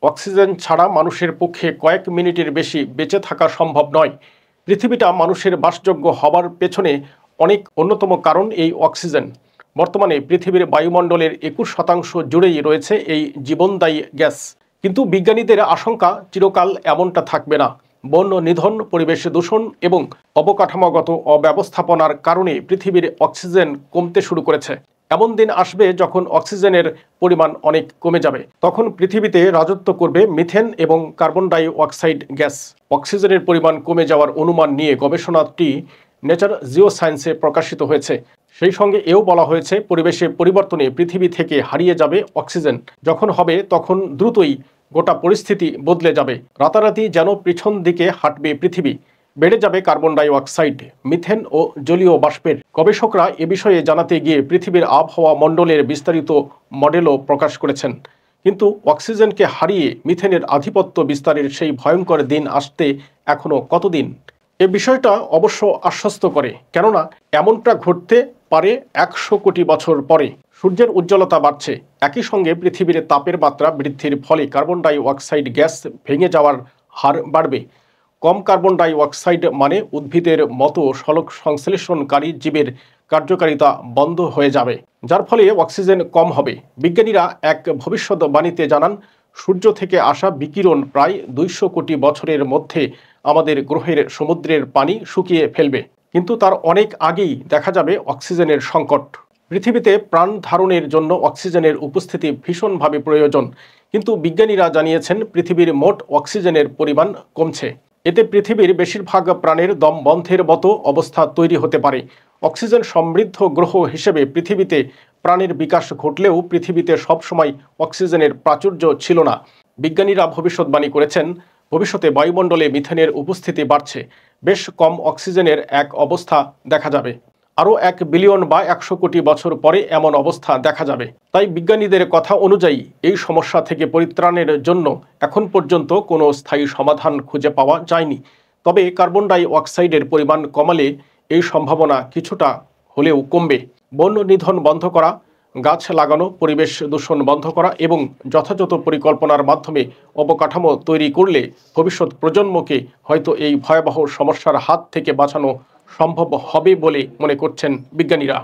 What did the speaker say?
Oxygen ছাড়া মানুষের পক্ষে কয়েক মিনিটের বেশি বেঁচে থাকা সম্ভব নয়। পৃথিবীটা মানুষের বাসযোগ্য হবার পেছনে অনেক অন্যতম কারণ এই অক্সিজেন। বর্তমানে পৃথিবীর বায়ুমণ্ডলের 21% জুড়েই রয়েছে এই জীবনদায়ী গ্যাস। কিন্তু বিজ্ঞানীদের আশঙ্কা চিরকাল এমনটা থাকবে না। বন্য নিধন, পরিবেশ দূষণ এবং অবকাঠামোগত অব্যবস্থাপনার কারণে পৃথিবীর অক্সিজেন কমতে শুরু করেছে। এমন দিন আসবে যখন অক্সিজেনের পরিমাণ অনেক কমে যাবে। তখন পৃথিবীতে রাজত্ব করবে মিথেন এবং কার্বন ডাই অক্সাইড গ্যাস। অক্সিজেনের পরিমাণ কমে যাওয়ার অনুমান নিয়ে গবেষণাটি নেচার জিওসায়েন্সে প্রকাশিত হয়েছে। সেই সঙ্গে এও বলা হয়েছে, পরিবেশের পরিবর্তনে পৃথিবী থেকে হারিয়ে যাবে অক্সিজেন। যখন হবে তখন দ্রুতই গোটা পরিস্থিতি বদলে যাবে। রাতারাতি যেন পিছন দিকে হাঁটবে পৃথিবী। বেড়ে যাবে কার্বন ডাই অক্সাইড, মিথেন ও জলীয় বাষ্পের। গবেষকরা এ বিষয়ে জানাতে গিয়ে পৃথিবীর আবহাওয়া মণ্ডলের বিস্তারিত মডেলও প্রকাশ করেছেন। কিন্তু অক্সিজেনকে হারিয়ে মিথেনের আধিপত্য বিস্তারের সেই ভয়ঙ্কর দিন আসতে এখনো কতদিন? এ বিষয়টা অবশ্য আশ্বস্ত করে, কেননা এমনটা ঘটতে পারে 100 কোটি বছর পরে। সূর্যের উজ্জ্বলতা বাড়ছে, একই সঙ্গে পৃথিবীর তাপের মাত্রা বৃদ্ধির ফলে কার্বন ডাই অক্সাইড গ্যাস ভেঙে যাওয়ার হার বাড়বে। কম কার্বন ডাই অক্সাইড মানে উদ্ভিদের মতো সলক সংশ্লেষণকারী জীবের কার্যকারিতা বন্ধ হয়ে যাবে, যার ফলে অক্সিজেন কম হবে। বিজ্ঞানীরা এক ভবিষ্যৎবাণীতে জানান, সূর্য থেকে আসা বিকিরণ প্রায় 200 কোটি বছরের মধ্যে আমাদের গ্রহের সমুদ্রের পানি শুকিয়ে ফেলবে। কিন্তু তার অনেক আগেই দেখা যাবে অক্সিজেনের সংকট। পৃথিবীতে প্রাণ ধারণের জন্য অক্সিজেনের উপস্থিতি ভীষণভাবে প্রয়োজন। কিন্তু বিজ্ঞানীরা জানিয়েছেন, পৃথিবীর মোট অক্সিজেনের পরিমাণ কমছে। এতে পৃথিবীর বেশিরভাগ প্রাণের দম বন্ধের মতো অবস্থা তৈরি হতে পারে। অক্সিজেন সমৃদ্ধ গ্রহ হিসেবে পৃথিবীতে প্রাণের বিকাশ ঘটলেও পৃথিবীতে সবসময় অক্সিজেনের প্রাচুর্য ছিল না। বিজ্ঞানীরা ভবিষ্যৎবাণী করেছেন, ভবিষ্যতে বায়ুমণ্ডলে মিথেনের উপস্থিতি বাড়ছে। বেশ কম অক্সিজেনের এক অবস্থা দেখা যাবে। আরও 1 বিলিয়ন বা 100 কোটি বছর পরে এমন অবস্থা দেখা যাবে। তাই বিজ্ঞানীদের কথা অনুযায়ী এই সমস্যা থেকে পরিত্রাণের জন্য এখন পর্যন্ত কোনো স্থায়ী সমাধান খুঁজে পাওয়া যায়নি। তবে কার্বন ডাই অক্সাইডের পরিমাণ কমালে এই সম্ভাবনা কিছুটা হলেও কমবে। বন নিধন বন্ধ করা, গাছ লাগানো, পরিবেশ দূষণ বন্ধ করা এবং যথাযথ পরিকল্পনার মাধ্যমে অবকাঠামো তৈরি করলে ভবিষ্যৎ প্রজন্মকে হয়তো এই ভয়াবহ সমস্যার হাত থেকে বাঁচানো সম্ভব হবে বলে মনে করছেন বিজ্ঞানীরা।